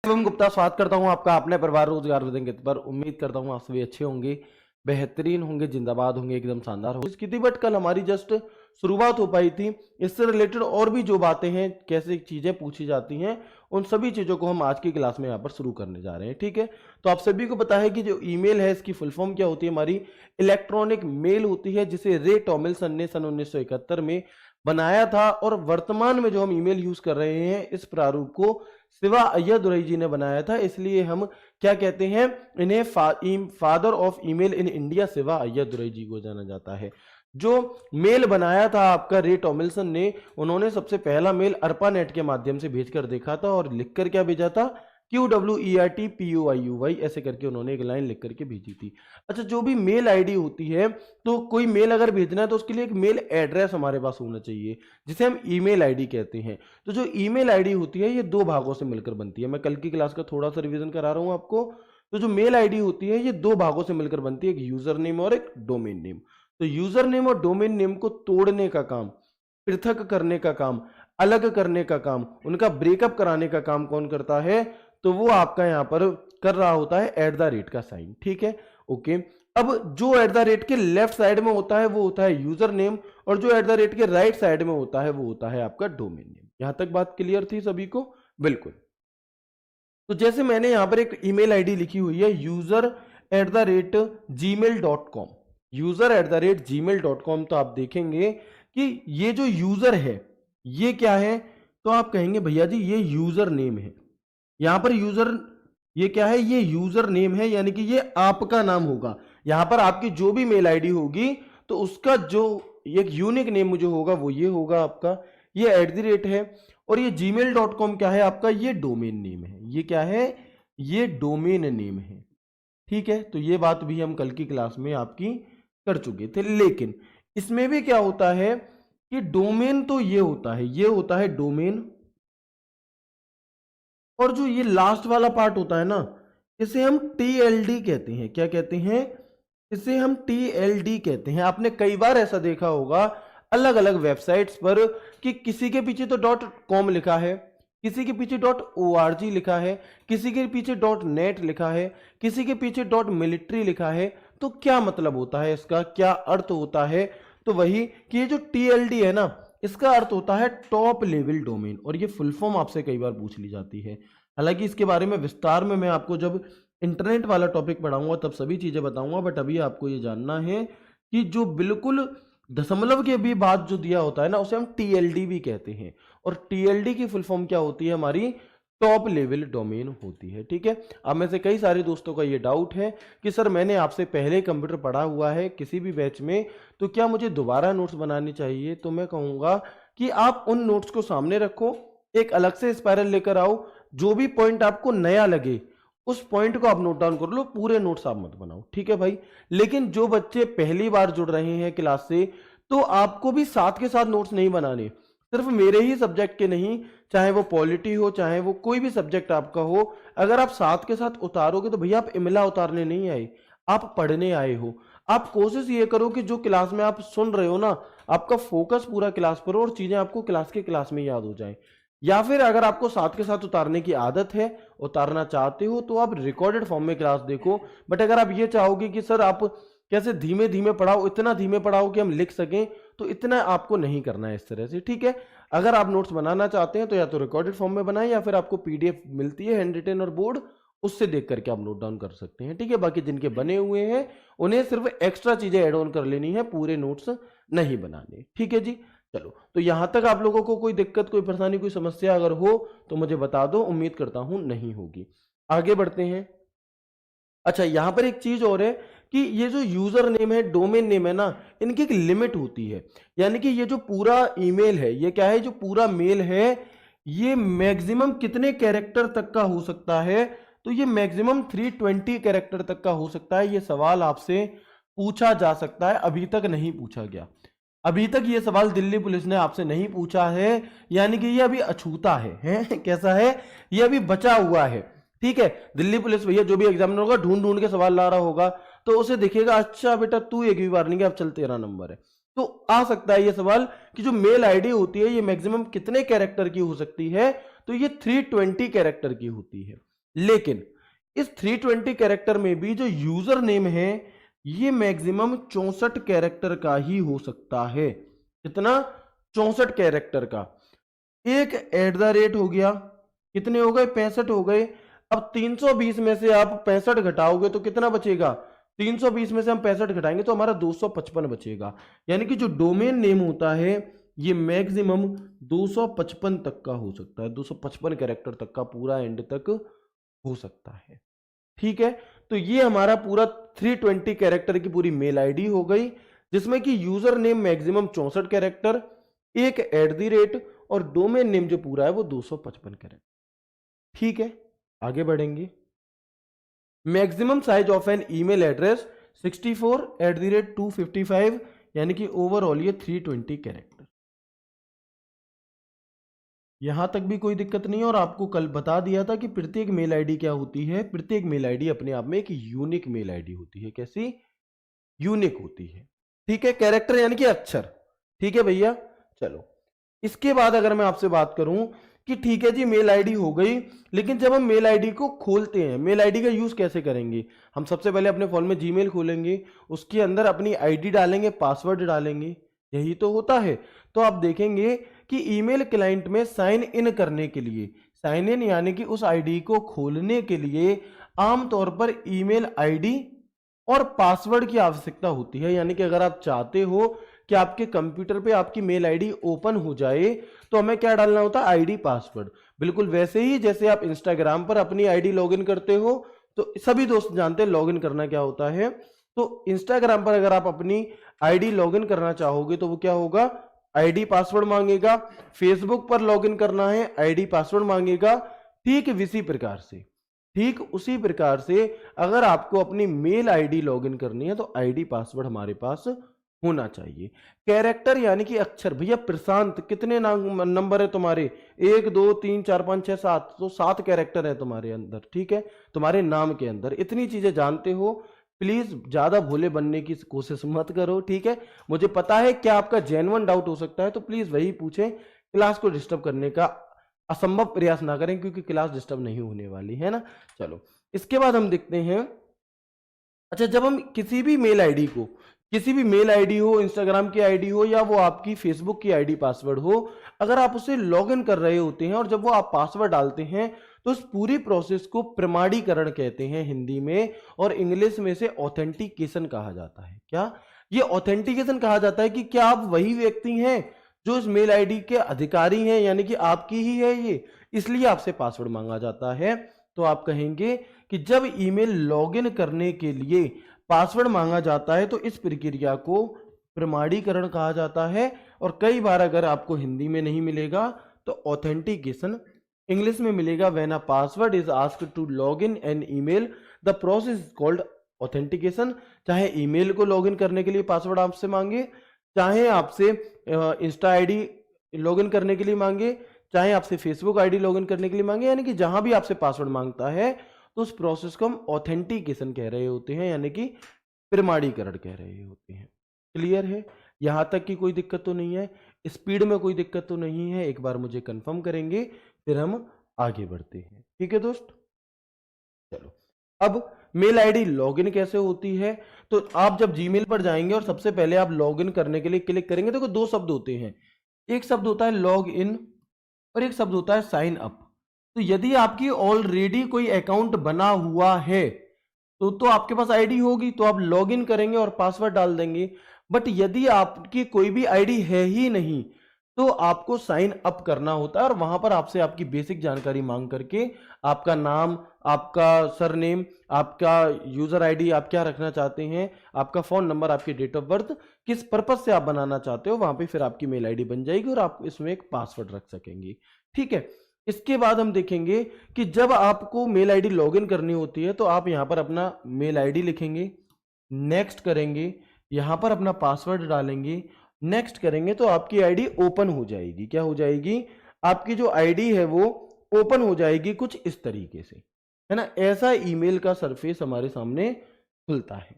एवं गुप्ता स्वागत करता हूं आपका अपने परिवार रोजगार विदेंगे पर। उम्मीद करता हूं आप सभी अच्छे होंगे, बेहतरीन होंगे, जिंदाबाद होंगे, एकदम शानदार होंगे। इसकी थी बट कल हमारी जस्ट शुरुआत हो पाई थी। इससे रिलेटेड और भी जो बातें हैं, कैसे चीजें पूछी जाती हैं, उन सभी चीजों को हम आज की क्लास में यहाँ पर शुरू करने जा रहे हैं। ठीक है, तो आप सभी को पता है कि जो ईमेल है इसकी फुल फॉर्म क्या होती है, हमारी इलेक्ट्रॉनिक मेल होती है, जिसे रे टॉमिल्सन ने सन 1971 में बनाया था। और वर्तमान में जो हम ईमेल यूज कर रहे हैं, इस प्रारूप को शिवा अय्यदुरई जी ने बनाया था। इसलिए हम क्या कहते हैं, इन्हें father of email in India Shiva Ayyadurai ji को जाना जाता है। जो मेल बनाया था आपका रे टॉमिल्सन ने, उन्होंने सबसे पहला मेल अर्पानेट के माध्यम से भेजकर देखा था और लिखकर क्या भेजा था, QWERTPOIUY ऐसे करके उन्होंने एक लाइन लिख करके भेजी थी। अच्छा, जो भी मेल आईडी होती है, तो कोई मेल अगर भेजना है तो उसके लिए एक मेल एड्रेस हमारे पास होना चाहिए, जिसे हम ईमेल आईडी कहते हैं। तो जो ईमेल आईडी होती है, ये दो भागों से मिलकर बनती है। मैं कल की क्लास का थोड़ा सा रिवीजन करा रहा हूं आपको। तो जो मेल आईडी होती है, ये दो भागों से मिलकर बनती है, एक यूजर नेम और एक डोमेन नेम। तो यूजर नेम और डोमेन नेम को तोड़ने का काम, पृथक करने का काम, अलग करने का काम, उनका ब्रेकअप कराने का काम कौन करता है, तो वो आपका यहां पर कर रहा होता है @ का साइन। ठीक है, ओके। अब जो @ के लेफ्ट साइड में होता है वो होता है यूजर नेम, और जो @ के राइट साइड में होता है वो होता है आपका डोमेन नेम। यहां तक बात क्लियर थी सभी को? बिल्कुल। तो जैसे मैंने यहां पर एक ईमेल आईडी लिखी हुई है, user@gmail.com, user@gmail.com। तो आप देखेंगे कि ये जो यूजर है ये क्या है, तो आप कहेंगे भैया जी ये यूजर नेम है। यहां पर यूजर, ये क्या है, ये यूजर नेम है, यानी कि ये आपका नाम होगा। यहां पर आपकी जो भी मेल आईडी होगी तो उसका जो एक यूनिक नेम जो होगा वो ये होगा आपका, ये @ है। और ये gmail.com क्या है आपका, ये डोमेन नेम है। ये क्या है, ये डोमेन नेम है। ठीक है, तो ये बात भी हम कल की क्लास में आपकी कर चुके थे। लेकिन इसमें भी क्या होता है कि डोमेन तो ये होता है, ये होता है डोमेन, और जो ये लास्ट वाला पार्ट होता है ना, इसे हम TLD कहते हैं। क्या कहते हैं, इसे हम TLD कहते हैं। आपने कई बार ऐसा देखा होगा अलग अलग वेबसाइट्स पर कि किसी के पीछे तो .com लिखा है, किसी के पीछे .org लिखा है, किसी के पीछे .net लिखा है, किसी के पीछे .military लिखा है। तो क्या मतलब होता है इसका, क्या अर्थ होता है, तो वही कि ये जो TLD है ना, इसका अर्थ होता है टॉप लेवल डोमेन। और ये फुल फॉर्म आपसे कई बार पूछ ली जाती है। हालांकि इसके बारे में विस्तार में मैं आपको जब इंटरनेट वाला टॉपिक पढ़ाऊंगा तब सभी चीजें बताऊंगा, बट अभी आपको ये जानना है कि जो बिल्कुल दशमलव के भी बाद जो दिया होता है ना, उसे हम TLD भी कहते हैं। और TLD की फुल फॉर्म क्या होती है, हमारी टॉप लेवल डोमेन होती है। ठीक है, अब में से कई सारे दोस्तों का ये डाउट है कि सर मैंने आपसे पहले कंप्यूटर पढ़ा हुआ है किसी भी बैच में, तो क्या मुझे दोबारा नोट्स बनानी चाहिए? तो मैं कहूंगा कि आप उन नोट्स को सामने रखो, एक अलग से स्पाइरल लेकर आओ, जो भी पॉइंट आपको नया लगे उस पॉइंट को आप नोट डाउन कर लो, पूरे नोट्स आप मत बनाओ। ठीक है भाई। लेकिन जो बच्चे पहली बार जुड़ रहे हैं क्लास से, तो आपको भी साथ के साथ नोट्स नहीं बनाने, सिर्फ मेरे ही सब्जेक्ट के नहीं, चाहे वो पॉलिटी हो, चाहे वो कोई भी सब्जेक्ट आपका हो, अगर आप साथ के साथ उतारोगे तो भैया आप इमला उतारने नहीं आए, आप पढ़ने आए हो। आप कोशिश ये करो कि जो क्लास में आप सुन रहे हो ना, आपका फोकस पूरा क्लास पर हो और चीजें आपको क्लास के क्लास में याद हो जाए। या फिर अगर आपको साथ के साथ उतारने की आदत है, उतारना चाहते हो, तो आप रिकॉर्डेड फॉर्म में क्लास देखो। बट अगर आप ये चाहोगे कि सर आप कैसे धीमे धीमे पढ़ाओ, इतना धीमे पढ़ाओ कि हम लिख सकें, तो इतना आपको नहीं करना है इस तरह से। ठीक है, अगर आप नोट्स बनाना चाहते हैं तो या तो रिकॉर्डेड फॉर्म में बनाएं, या फिर आपको PDF मिलती है हैंड रिटन और बोर्ड, उससे देख करके आप नोट डाउन कर सकते हैं। ठीक है, बाकी जिनके बने हुए हैं उन्हें सिर्फ एक्स्ट्रा चीजें ऐड ऑन कर लेनी है, पूरे नोट्स नहीं बनाने। ठीक है जी, चलो। तो यहां तक आप लोगों को कोई दिक्कत, कोई परेशानी, कोई समस्या अगर हो तो मुझे बता दो, उम्मीद करता हूं नहीं होगी। आगे बढ़ते हैं। अच्छा, यहां पर एक चीज और है कि ये जो यूजर नेम है, डोमेन नेम है ना, इनकी एक लिमिट होती है। यानी कि ये जो पूरा ईमेल है, ये क्या है, जो पूरा मेल है, ये मैक्सिमम कितने कैरेक्टर तक का हो सकता है, तो ये मैक्सिमम 320 कैरेक्टर तक का हो सकता है। ये सवाल आपसे पूछा जा सकता है, अभी तक नहीं पूछा गया। अभी तक ये सवाल दिल्ली पुलिस ने आपसे नहीं पूछा है, यानी कि ये अभी अछूता है कैसा है, ये अभी बचा हुआ है। ठीक है, दिल्ली पुलिस भैया जो भी एग्जामिनर होगा ढूंढ ढूंढ के सवाल ला रहा होगा, तो उसे दिखेगा अच्छा बेटा तू एक भी बार नहीं गया, अब चल 13 नंबर है। तो आ सकता है ये सवाल कि जो मेल आईडी होती है ये मैक्सिमम कितने कैरेक्टर की हो सकती है, तो ये 320 कैरेक्टर की होती है। लेकिन इस 320 कैरेक्टर में भी जो यूजर नेम है ये मैक्सिमम 64 कैरेक्टर का ही हो सकता है। कितना? 64 कैरेक्टर का। एक एट द रेट हो गया, कितने हो गए? 65 हो गए। अब 320 में से आप 65 घटाओगे तो कितना बचेगा? 320 में से हम 65 घटाएंगे तो हमारा 255 बचेगा। यानी कि जो डोमेन नेम होता है ये मैक्सिमम 255 तक का हो सकता है, 255 कैरेक्टर तक का पूरा एंड तक हो सकता है। ठीक है, तो ये हमारा पूरा 320 कैरेक्टर की पूरी मेल आईडी हो गई, जिसमें कि यूजर नेम मैक्सिमम 64 कैरेक्टर, एक एट द रेट और डोमेन नेम जो पूरा है वो 255 कैरेक्टर। ठीक है, आगे बढ़ेंगे। Maximum size of an email address 64 at the rate 255, यानी कि ओवरऑल ये 320 कैरेक्टर। यहां तक भी कोई दिक्कत नहीं है। और आपको कल बता दिया था कि प्रत्येक मेल आईडी क्या होती है, प्रत्येक मेल आईडी अपने आप में एक यूनिक मेल आईडी होती है। कैसी? यूनिक होती है। ठीक है, कैरेक्टर यानी कि अक्षर। ठीक है भैया, चलो इसके बाद अगर मैं आपसे बात करूं कि ठीक है जी मेल आईडी हो गई, लेकिन जब हम मेल आईडी को खोलते हैं, मेल आईडी का यूज कैसे करेंगे? हम सबसे पहले अपने फोन में जीमेल खोलेंगे, उसके अंदर अपनी आईडी डालेंगे, पासवर्ड डालेंगे, यही तो होता है। तो आप देखेंगे कि ईमेल क्लाइंट में साइन इन करने के लिए, साइन इन यानी कि उस आईडी को खोलने के लिए आमतौर पर ईमेल आईडी और पासवर्ड की आवश्यकता होती है। यानी कि अगर आप चाहते हो कि आपके कंप्यूटर पे आपकी मेल आईडी ओपन हो जाए तो हमें क्या डालना होता है? ID password. बिल्कुल वैसे ही जैसे आप इंस्टाग्राम पर अपनी आईडी लॉगिन करते हो, तो सभी दोस्त जानते हैं लॉगिन करना क्या होता है। तो इंस्टाग्राम पर अगर आप अपनी आईडी लॉगिन करना चाहोगे तो वो क्या होगा? आईडी पासवर्ड मांगेगा। फेसबुक पर लॉगिन करना है, आईडी पासवर्ड मांगेगा। ठीक इसी प्रकार से, ठीक उसी प्रकार से अगर आपको अपनी मेल आईडी लॉगिन करनी है तो आईडी पासवर्ड हमारे पास होना चाहिए। कैरेक्टर यानी कि अक्षर। भैया प्रशांत कितने नंबर है तुम्हारे? 1 2 3 4 5 6 7, तो 7 कैरेक्टर है तुम्हारे अंदर। ठीक है, तुम्हारे नाम के अंदर इतनी चीजें जानते हो। प्लीज ज्यादा भोले बनने की कोशिश मत करो। ठीक है, मुझे पता है क्या आपका जेन्युइन डाउट हो सकता है, तो प्लीज वही पूछें। क्लास को डिस्टर्ब करने का असंभव प्रयास ना करें, क्योंकि क्लास डिस्टर्ब नहीं होने वाली है ना। चलो इसके बाद हम देखते हैं। अच्छा, जब हम किसी भी मेल आईडी को, किसी भी मेल आईडी हो, इंस्टाग्राम की आईडी हो या वो आपकी फेसबुक की आईडी पासवर्ड हो, अगर आप उसे लॉगिन कर रहे होते हैं और जब वो आप पासवर्ड डालते हैं तो उस पूरी प्रोसेस को प्रमाणीकरण कहते हैं हिंदी में, और इंग्लिश में से ऑथेंटिकेशन कहा जाता है। क्या? ये ऑथेंटिकेशन कहा जाता है कि क्या आप वही व्यक्ति हैं जो इस मेल आईडी के अधिकारी हैं, यानी कि आपकी ही है ये, इसलिए आपसे पासवर्ड मांगा जाता है। तो आप कहेंगे कि जब ईमेल लॉगिन करने के लिए पासवर्ड मांगा जाता है तो इस प्रक्रिया को प्रमाणीकरण कहा जाता है। और कई बार अगर आपको हिंदी में नहीं मिलेगा तो ऑथेंटिकेशन इंग्लिश में मिलेगा। When a password is asked to log in an email the process is called authentication. चाहे ईमेल को लॉगिन करने के लिए पासवर्ड आपसे मांगे, चाहे आपसे इंस्टा आईडी लॉगिन करने के लिए मांगे, चाहे आपसे फेसबुक आईडी लॉगिन करने के लिए मांगे, यानी कि जहां भी आपसे पासवर्ड मांगता है तो उस प्रोसेस को हम ऑथेंटिकेशन कह रहे होते हैं, यानी कि प्रमाणीकरण कह रहे होते हैं। क्लियर है? यहां तक की कोई दिक्कत तो नहीं है? स्पीड में कोई दिक्कत तो नहीं है? एक बार मुझे कंफर्म करेंगे, फिर हम आगे बढ़ते हैं। ठीक है दोस्त, चलो अब मेल आईडी लॉगिन कैसे होती है। तो आप जब जीमेल पर जाएंगे और सबसे पहले आप लॉगिन करने के लिए क्लिक करेंगे, देखो दो शब्द होते हैं, एक शब्द होता है लॉग इन और एक शब्द होता है साइन अप। तो यदि आपकी ऑलरेडी कोई अकाउंट बना हुआ है तो आपके पास आईडी होगी, तो आप लॉगिन करेंगे और पासवर्ड डाल देंगे। बट यदि आपकी कोई भी आईडी है ही नहीं तो आपको साइन अप करना होता है, और वहां पर आपसे आपकी बेसिक जानकारी मांग करके आपका नाम, आपका सरनेम, आपका यूजर आईडी, आप क्या रखना चाहते हैं, आपका फोन नंबर, आपकी डेट ऑफ बर्थ, किस पर्पज से आप बनाना चाहते हो, वहां पे फिर आपकी मेल आईडी बन जाएगी और आप इसमें एक पासवर्ड रख सकेंगे। ठीक है, इसके बाद हम देखेंगे कि जब आपको मेल आईडी लॉगिन करनी होती है तो आप यहां पर अपना मेल आईडी लिखेंगे, नेक्स्ट करेंगे, यहां पर अपना पासवर्ड डालेंगे, नेक्स्ट करेंगे, तो आपकी आईडी ओपन हो जाएगी। क्या हो जाएगी? आपकी जो आईडी है वो ओपन हो जाएगी कुछ इस तरीके से, है ना। ऐसा ईमेल का सरफेस हमारे सामने खुलता है।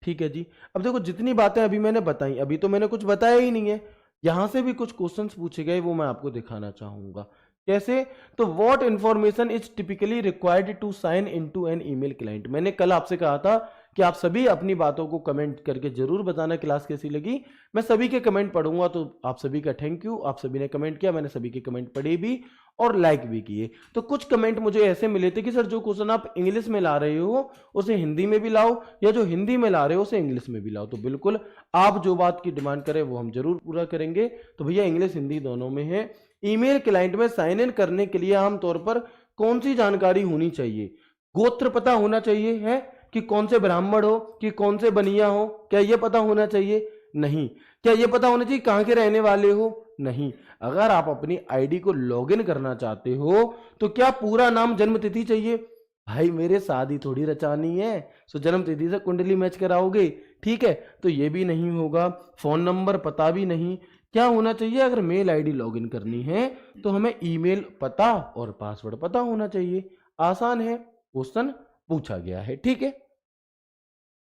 ठीक है जी, अब देखो जितनी बातें अभी मैंने बताई, अभी तो मैंने कुछ बताया ही नहीं है, यहां से भी कुछ क्वेश्चंस पूछे गए वो मैं आपको दिखाना चाहूंगा। कैसे? तो what information is typically required to sign into an email client. मैंने कल आपसे कहा था कि आप सभी अपनी बातों को कमेंट करके जरूर बताना क्लास कैसी लगी। मैं सभी के कमेंट पढ़ूंगा, तो आप सभी का थैंक यू। आप सभी ने कमेंट किया, मैंने सभी के कमेंट पढ़े भी और लाइक भी किए। तो कुछ कमेंट मुझे ऐसे मिले थे कि सर जो क्वेश्चन आप इंग्लिश में ला रहे हो उसे हिंदी में भी लाओ, या जो हिंदी में ला रहे हो उसे इंग्लिश में भी लाओ। तो बिल्कुल आप जो बात की डिमांड करें वो हम जरूर पूरा करेंगे। तो भैया इंग्लिश हिंदी दोनों में है। ईमेल क्लाइंट में साइन इन करने के लिए आमतौर पर कौन सी जानकारी होनी चाहिए? गोत्र पता होना चाहिए है कि कौन से ब्राह्मण हो कि कौन से बनिया हो, क्या यह पता होना चाहिए? नहीं। क्या यह पता होना चाहिए कहां के रहने वाले हो? नहीं। अगर आप अपनी आईडी को लॉगिन करना चाहते हो तो क्या पूरा नाम जन्म तिथि चाहिए? भाई मेरे शादी थोड़ी रचानी है, सो जन्म तिथि से कुंडली मैच कराओगे? ठीक है, तो ये भी नहीं होगा। फोन नंबर पता भी नहीं। क्या होना चाहिए? अगर मेल आईडी लॉगिन करनी है तो हमें ईमेल पता और पासवर्ड पता होना चाहिए। आसान है, क्वेश्चन पूछा गया है। ठीक है,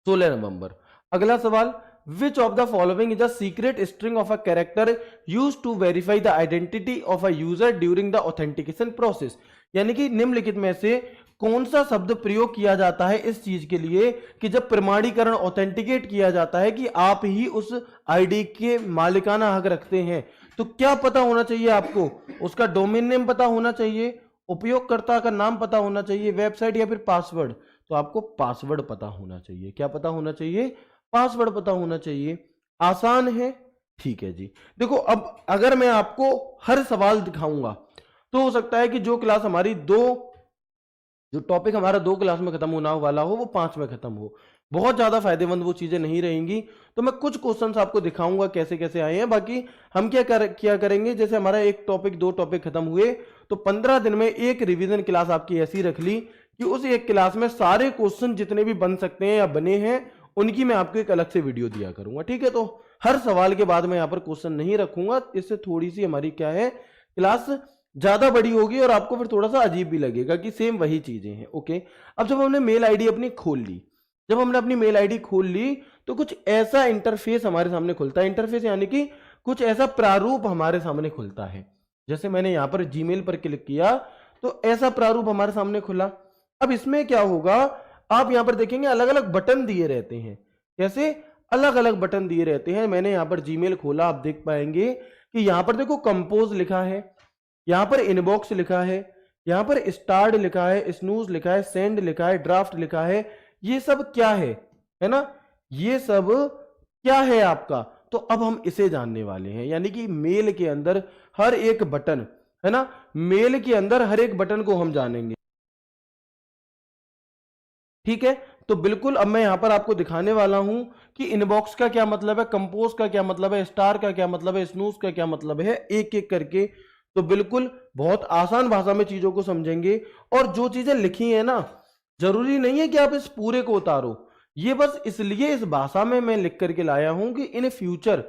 16 नवंबर। अगला सवाल, which of the following is a secret string of a character used to verify the identity of a user during the authentication process. यानी कि निम्नलिखित में से कौन सा शब्द प्रयोग किया जाता है इस चीज के लिए कि जब प्रमाणीकरण ऑथेंटिकेट किया जाता है कि आप ही उस आईडी के मालिकाना हक रखते हैं। तो क्या पता होना चाहिए आपको? उसका डोमेन नेम पता होना चाहिए, उपयोगकर्ता का नाम पता होना चाहिए, वेबसाइट या फिर पासवर्ड। तो आपको पासवर्ड पता होना चाहिए। क्या पता होना चाहिए? पासवर्ड पता होना चाहिए। आसान है। ठीक है जी। देखो अब अगर मैं आपको हर सवाल दिखाऊंगा तो हो सकता है कि जो क्लास हमारी जो टॉपिक हमारा 2 क्लास में खत्म होना वाला हो वो 5 में खत्म हो। बहुत ज्यादा फायदेमंद वो चीजें नहीं रहेंगी। तो मैं कुछ क्वेश्चंस आपको दिखाऊंगा कैसे कैसे आए हैं। बाकी हम क्या करेंगे, जैसे हमारा एक टॉपिक 2 टॉपिक खत्म हुए तो 15 दिन में एक रिवीजन क्लास आपकी ऐसी रख ली कि उस एक क्लास में सारे क्वेश्चन जितने भी बन सकते हैं या बने हैं उनकी मैं आपको एक अलग से वीडियो दिया करूंगा। ठीक है, तो हर सवाल के बाद मैं यहाँ पर क्वेश्चन नहीं रखूंगा। इससे थोड़ी सी हमारी क्या है, क्लास ज्यादा बड़ी होगी और आपको फिर थोड़ा सा अजीब भी लगेगा कि सेम वही चीजें हैं। ओके, अब जब हमने मेल आईडी अपनी खोल ली, जब हमने अपनी मेल आईडी खोल ली तो कुछ ऐसा इंटरफेस हमारे सामने खुलता है। इंटरफेस यानी कि कुछ ऐसा प्रारूप हमारे सामने खुलता है। जैसे मैंने यहां पर जीमेल पर क्लिक किया तो ऐसा प्रारूप हमारे सामने खुला। अब इसमें क्या होगा, आप यहां पर देखेंगे अलग अलग बटन दिए रहते हैं। कैसे? अलग अलग बटन दिए रहते हैं। मैंने यहां पर जीमेल खोला, आप देख पाएंगे कि यहां पर देखो कंपोज लिखा है, यहां पर इनबॉक्स लिखा है, यहां पर स्टार्ट लिखा है, स्नूज लिखा है, सेंड लिखा है, ड्राफ्ट लिखा है। ये सब क्या है ना? ये सब क्या है आपका? तो अब हम इसे जानने वाले हैं। यानी कि मेल के अंदर हर एक बटन, है ना, मेल के अंदर हर एक बटन को हम जानेंगे। ठीक है, तो बिल्कुल अब मैं यहां पर आपको दिखाने वाला हूं कि इनबॉक्स का क्या मतलब है, कंपोज का क्या मतलब है, स्टार का क्या मतलब है, स्नूज का क्या मतलब है, एक एक करके। तो बिल्कुल बहुत आसान भाषा में चीजों को समझेंगे। और जो चीजें लिखी है ना, जरूरी नहीं है कि आप इस पूरे को उतारो। ये बस इसलिए इस भाषा में मैं लिख करके लाया हूं कि इन फ्यूचर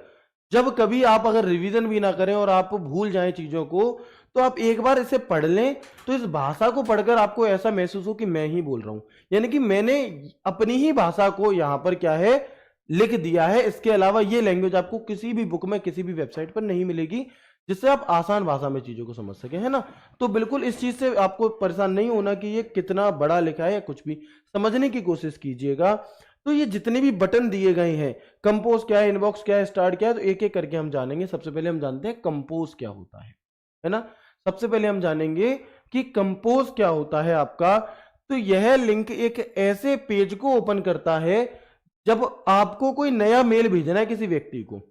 जब कभी आप अगर रिवीजन भी ना करें और आप भूल जाएं चीजों को, तो आप एक बार इसे पढ़ लें तो इस भाषा को पढ़कर आपको ऐसा महसूस हो कि मैं ही बोल रहा हूं। यानी कि मैंने अपनी ही भाषा को यहां पर क्या है, लिख दिया है। इसके अलावा ये लैंग्वेज आपको किसी भी बुक में किसी भी वेबसाइट पर नहीं मिलेगी जिससे आप आसान भाषा में चीजों को समझ सके, है ना। तो बिल्कुल इस चीज से आपको परेशान नहीं होना कि ये कितना बड़ा लिखा है या कुछ भी, समझने की कोशिश कीजिएगा। तो ये जितने भी बटन दिए गए हैं, कंपोज क्या है, इनबॉक्स क्या है, स्टार्ट क्या है, तो एक एक करके हम जानेंगे। सबसे पहले हम जानते हैं कंपोज क्या होता है ना। सबसे पहले हम जानेंगे कि कंपोज क्या होता है आपका। तो यह लिंक एक ऐसे पेज को ओपन करता है जब आपको कोई नया मेल भेजना है किसी व्यक्ति को।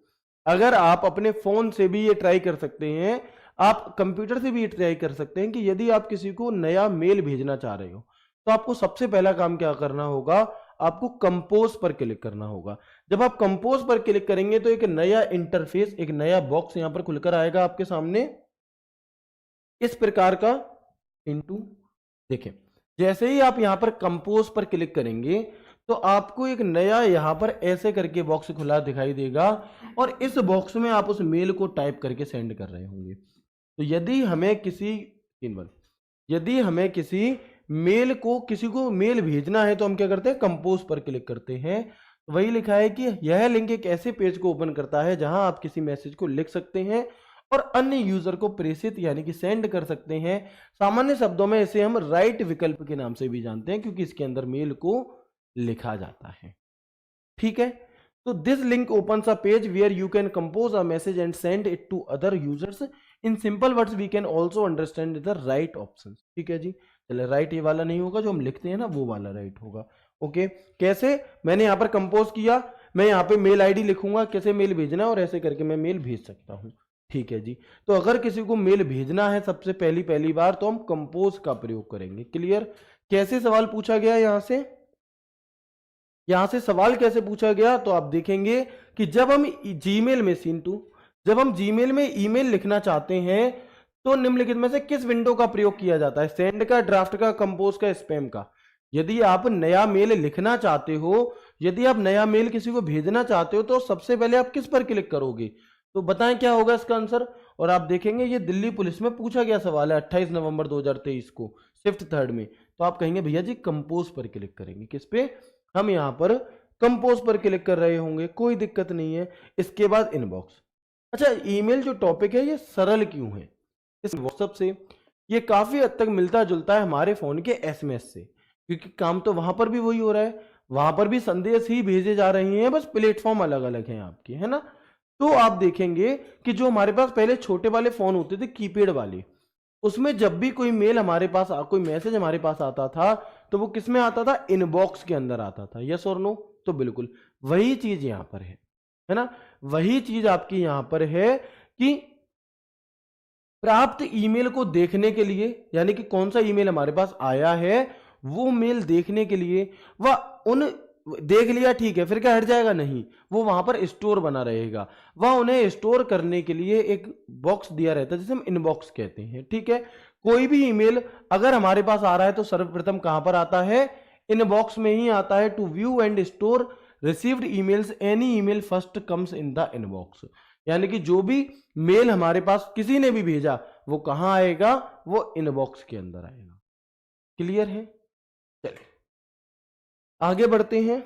अगर आप अपने फोन से भी ये ट्राई कर सकते हैं, आप कंप्यूटर से भी ये ट्राई कर सकते हैं कि यदि आप किसी को नया मेल भेजना चाह रहे हो तो आपको सबसे पहला काम क्या करना होगा, आपको कंपोज पर क्लिक करना होगा। जब आप कंपोज पर क्लिक करेंगे तो एक नया इंटरफेस, एक नया बॉक्स यहां पर खुलकर आएगा आपके सामने इस प्रकार का। इनटू देखें, जैसे ही आप यहां पर कंपोज पर क्लिक करेंगे तो आपको एक नया यहां पर ऐसे करके बॉक्स खुला दिखाई देगा और इस बॉक्स में आप उस मेल को टाइप करके सेंड कर रहे होंगे। तो यदि हमें किसी मेल को किसी को मेल भेजना है तो हम क्या करते हैं, कंपोज पर क्लिक करते हैं। वही लिखा है कि यह लिंक एक ऐसे पेज को ओपन करता है जहां आप किसी मैसेज को लिख सकते हैं और अन्य यूजर को प्रेषित यानी कि सेंड कर सकते हैं। सामान्य शब्दों में इसे हम राइट विकल्प के नाम से भी जानते हैं, क्योंकि इसके अंदर मेल को लिखा जाता है। ठीक है, तो this link opens a page where you can compose a message and send it to other users. In simple words we can also understand the right options. ठीक है जी, चले राइट ये वाला नहीं होगा, जो हम लिखते हैं ना वो वाला राइट होगा। ओके, कैसे? मैंने यहाँ पर कंपोज किया, मैं यहाँ पे मेल आईडी लिखूंगा, कैसे मेल भेजना है, और ऐसे करके मैं मेल भेज सकता हूँ। ठीक है जी, तो अगर किसी को मेल भेजना है सबसे पहली बार, तो हम कंपोज का प्रयोग करेंगे। क्लियर? कैसे सवाल पूछा गया यहां से सवाल कैसे पूछा गया, तो आप देखेंगे कि जब हम जीमेल में जब हम जीमेल में ईमेल लिखना चाहते हैं तो निम्नलिखित में से किस विंडो का प्रयोग किया जाता है? सेंड का, ड्राफ्ट का, कंपोज का, स्पैम का। यदि आप नया मेल लिखना चाहते हो, यदि आप नया मेल किसी को भेजना चाहते हो, तो सबसे पहले आप किस पर क्लिक करोगे? तो बताएं क्या होगा इसका आंसर। और आप देखेंगे ये दिल्ली पुलिस में पूछा गया सवाल है 28 नवंबर 2023 को, शिफ्ट 3 में। तो आप कहेंगे भैया जी कंपोज पर क्लिक करेंगे। किस पे? हम यहां पर कंपोज पर क्लिक कर रहे होंगे, कोई दिक्कत नहीं है। इसके बाद इनबॉक्स। अच्छा, ईमेल जो टॉपिक है ये सरल क्यों है? इस व्हाट्सएप से ये काफी हद तक मिलता जुलता है हमारे फोन के एसएमएस से, क्योंकि काम तो वहां पर भी वही हो रहा है, वहां पर भी संदेश ही भेजे जा रहे हैं, बस प्लेटफॉर्म अलग अलग हैं आपके, है ना। तो आप देखेंगे कि जो हमारे पास पहले छोटे वाले फोन होते थे, कीपैड वाले, उसमें जब भी कोई मेल हमारे पास कोई मैसेज हमारे पास आता था, तो वो किस में आता था? इनबॉक्स के अंदर आता था। यस और नो? तो बिल्कुल वही चीज यहां पर है ना, वही चीज आपकी यहां पर है कि प्राप्त ईमेल को देखने के लिए, यानी कि कौन सा ईमेल हमारे पास आया है, वो मेल देखने के लिए वह उन देख लिया, ठीक है, फिर क्या हट जाएगा? नहीं, वो वहां पर स्टोर बना रहेगा। वह उन्हें स्टोर करने के लिए एक बॉक्स दिया रहता है जिसे हम इनबॉक्स कहते हैं। ठीक है, कोई भी ईमेल अगर हमारे पास आ रहा है तो सर्वप्रथम कहां पर आता है? इनबॉक्स में ही आता है। To view and store received emails, any email first comes in the inbox. यानी कि जो भी मेल हमारे पास किसी ने भी भेजा वो कहां आएगा? वो इनबॉक्स के अंदर आएगा। क्लियर है? चलिए आगे बढ़ते हैं।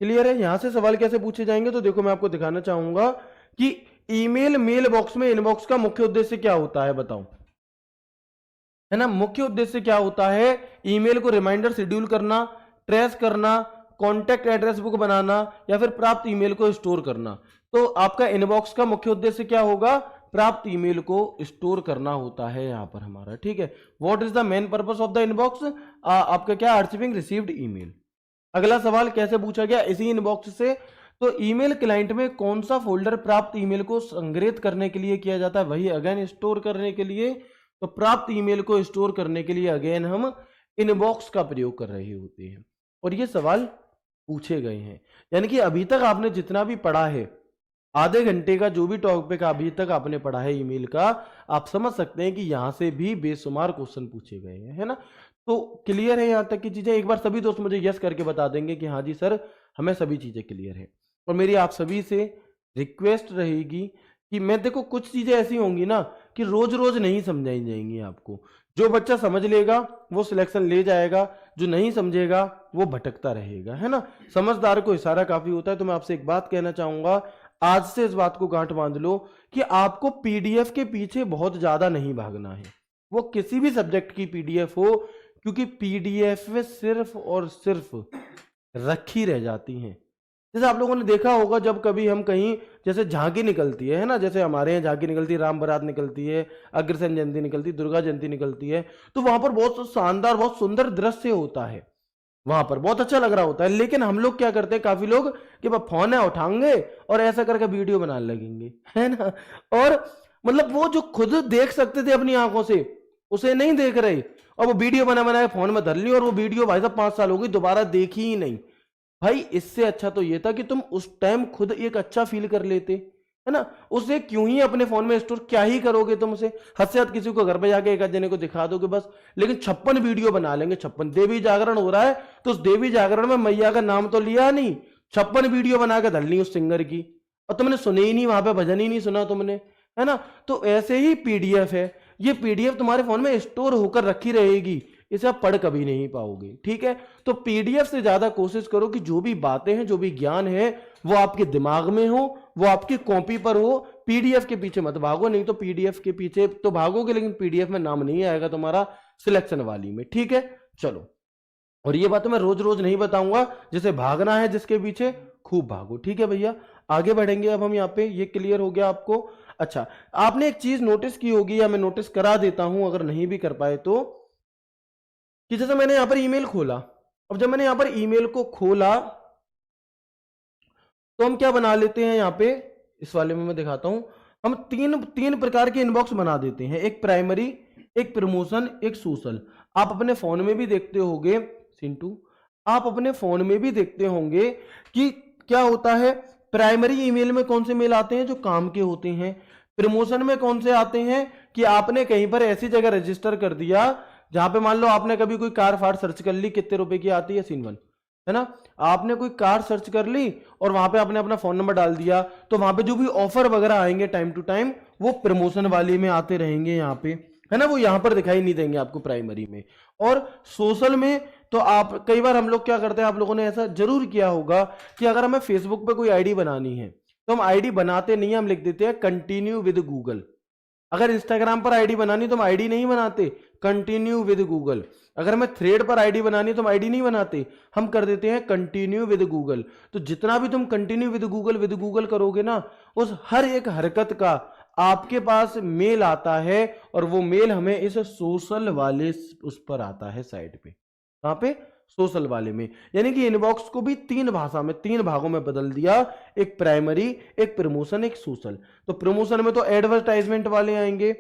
क्लियर है? यहां से सवाल कैसे पूछे जाएंगे, तो देखो मैं आपको दिखाना चाहूंगा कि ईमेल मेल बॉक्स में इनबॉक्स का मुख्य उद्देश्य क्या होता है, बताओ, है ना। मुख्य उद्देश्य क्या होता है? ईमेल को रिमाइंडर शेड्यूल करना, ट्रेस करना, कॉन्टैक्ट एड्रेस बुक बनाना, या फिर प्राप्त ईमेल को स्टोर करना। तो आपका इनबॉक्स का मुख्य उद्देश्य क्या होगा? प्राप्त ईमेल को स्टोर करना होता है यहां पर हमारा। ठीक है, what is the main purpose of the inbox? आपका क्या? आर्चिविंग रिसीव्ड ईमेल। अगला सवाल कैसे पूछा गया इसी इनबॉक्स से, तो ईमेल क्लाइंट में कौन सा फोल्डर प्राप्त ईमेल को संग्रहित करने के लिए किया जाता है? वही अगेन स्टोर करने के लिए। तो प्राप्त ईमेल को स्टोर करने के लिए अगेन हम इनबॉक्स का प्रयोग कर रहे होते हैं, और ये सवाल पूछे गए हैं। यानी कि अभी तक आपने जितना भी पढ़ा है, आधे घंटे का जो भी टॉपिक अभी तक आपने पढ़ा है ईमेल का, आप समझ सकते हैं कि यहां से भी बेशुमार क्वेश्चन पूछे गए हैं, है ना। तो क्लियर है यहां तक की चीजें? एक बार सभी दोस्त मुझे यस करके बता देंगे कि हाँ जी सर, हमें सभी चीजें क्लियर है। और मेरी आप सभी से रिक्वेस्ट रहेगी कि मैं देखो कुछ चीजें ऐसी होंगी ना कि रोज रोज नहीं समझाई जाएंगी आपको। जो बच्चा समझ लेगा वो सिलेक्शन ले जाएगा, जो नहीं समझेगा वो भटकता रहेगा, है ना। समझदार को इशारा काफी होता है। तो मैं आपसे एक बात कहना चाहूंगा, आज से इस बात को गांठ बांध लो कि आपको पीडीएफ के पीछे बहुत ज्यादा नहीं भागना है, वो किसी भी सब्जेक्ट की पीडीएफ हो, क्योंकि पीडीएफ में सिर्फ और सिर्फ रखी रह जाती हैं। जैसे आप लोगों ने देखा होगा जब कभी हम कहीं जैसे झांकी निकलती है ना, जैसे हमारे यहाँ झांकी निकलती है, राम बारात निकलती है, अग्रसेन जयंती निकलती है, दुर्गा जयंती निकलती है, तो वहां पर बहुत शानदार बहुत सुंदर दृश्य होता है, वहां पर बहुत अच्छा लग रहा होता है। लेकिन हम लोग क्या करते हैं, काफी लोग कि फोन है उठाएंगे और ऐसा करके वीडियो बनाने लगेंगे, है ना। और मतलब वो जो खुद देख सकते थे अपनी आंखों से उसे नहीं देख रहे, और वो वीडियो बना के फोन में धर ली, और वो वीडियो भाई साहब 5 साल हो गई दोबारा देखी ही नहीं। भाई इससे अच्छा तो ये था कि तुम उस टाइम खुद एक अच्छा फील कर लेते, है ना। उसे क्यों ही अपने फोन में स्टोर, क्या ही करोगे तुम उसे? हद से हद किसी को घर पे जाके एक जने को दिखा दोगे बस। लेकिन 56 वीडियो बना लेंगे, 56 देवी जागरण हो रहा है तो उस देवी जागरण में मैया का नाम तो लिया नहीं, 56 वीडियो बना के धर ली उस सिंगर की, और तुमने सुने ही नहीं, वहां पे भजन ही नहीं सुना तुमने, है ना। तो ऐसे ही पीडीएफ है, ये पीडीएफ तुम्हारे फोन में स्टोर होकर रखी रहेगी। इसे आप पढ़ कभी नहीं पाओगे। ठीक है, तो पीडीएफ से ज्यादा कोशिश करो कि जो भी बातें हैं, जो भी ज्ञान है, वो आपके दिमाग में हो, वो आपकी कॉपी पर हो। पीडीएफ के पीछे मत भागो, नहीं तो पीडीएफ के पीछे तो भागोगे लेकिन पीडीएफ में नाम नहीं आएगा तुम्हारा सिलेक्शन वाली में। ठीक है, चलो, और ये बात मैं रोज रोज नहीं बताऊंगा, जैसे भागना है जिसके पीछे खूब भागो। ठीक है भैया, आगे बढ़ेंगे अब हम यहाँ पे, ये क्लियर हो गया आपको। अच्छा, आपने एक चीज नोटिस की होगी, या मैं नोटिस करा देता हूं अगर नहीं भी कर पाए तो, कि जैसे मैंने यहां पर ईमेल खोला, अब जब मैंने यहां पर ईमेल को खोला तो हम क्या बना लेते हैं यहाँ पे, इस वाले में मैं दिखाता हूं, हम तीन प्रकार के इनबॉक्स बना देते हैं, एक प्राइमरी, एक प्रमोशन, एक सोशल। आप अपने फोन में भी देखते होंगे सिंटू, आप अपने फोन में भी देखते होंगे कि क्या होता है, प्राइमरी ईमेल में कौन से मेल आते हैं जो काम के होते हैं, प्रमोशन में कौन से आते हैं कि आपने कहीं पर ऐसी जगह रजिस्टर कर दिया जहां पे मान लो आपने कभी कोई कार फार सर्च कर ली, कितने रुपए की आती है सीन 1, है ना, आपने कोई कार सर्च कर ली और वहां पे आपने अपना फोन नंबर डाल दिया, तो वहां पे जो भी ऑफर वगैरह आएंगे टाइम टू टाइम वो प्रमोशन वाले में आते रहेंगे यहाँ पे, है ना, वो यहां पर दिखाई नहीं देंगे आपको प्राइमरी में। और सोशल में तो आप कई बार हम लोग क्या करते हैं, आप लोगों ने ऐसा जरूर किया होगा कि अगर हमें फेसबुक पे कोई आईडी बनानी है तो हम आईडी बनाते नहीं, हम लिख देते हैं कंटिन्यू विद गूगल। अगर इंस्टाग्राम पर आईडी बनानी तो हम आईडी नहीं बनाते, कंटिन्यू विद गूगल। अगर हमें थ्रेड पर आईडी बनानी तो हम आईडी नहीं बनाते, हम कर देते हैं कंटिन्यू विद गूगल। तो जितना भी तुम कंटिन्यू विद गूगल करोगे ना, उस हर एक हरकत का आपके पास मेल आता है, और वो मेल हमें इस सोशल वाले उस पर आता है साइड पे, कहां पे, सोशल वाले में। यानी कि इनबॉक्स को भी तीन भाषा में, तीन भागों में बदल दिया, एक प्राइमरी, एक प्रमोशन, एक सोशल। तो प्रमोशन में तो एडवर्टाइजमेंट वाले आएंगे,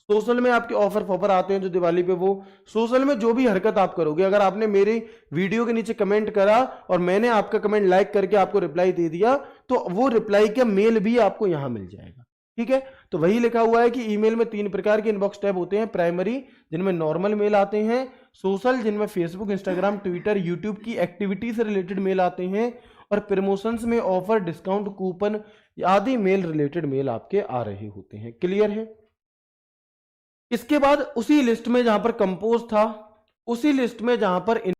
सोशल में आपके ऑफर फॉफर आते हैं जो दिवाली पे, वो सोशल में जो भी हरकत आप करोगे, अगर आपने मेरी वीडियो के नीचे कमेंट करा और मैंने आपका कमेंट लाइक करके आपको रिप्लाई दे दिया, तो वो रिप्लाई का मेल भी आपको यहां मिल जाएगा। ठीक है, तो वही लिखा हुआ है कि ईमेल में तीन प्रकार के इनबॉक्स टैब होते हैं, प्राइमरी जिनमें नॉर्मल मेल आते हैं, सोशल जिनमें फेसबुक, इंस्टाग्राम, ट्विटर, यूट्यूब की एक्टिविटी से रिलेटेड मेल आते हैं, और प्रमोशंस में ऑफर, डिस्काउंट, कूपन आदि मेल रिलेटेड मेल आपके आ रहे होते हैं। क्लियर है? इसके बाद उसी लिस्ट में जहां पर कंपोज था, उसी लिस्ट में जहां पर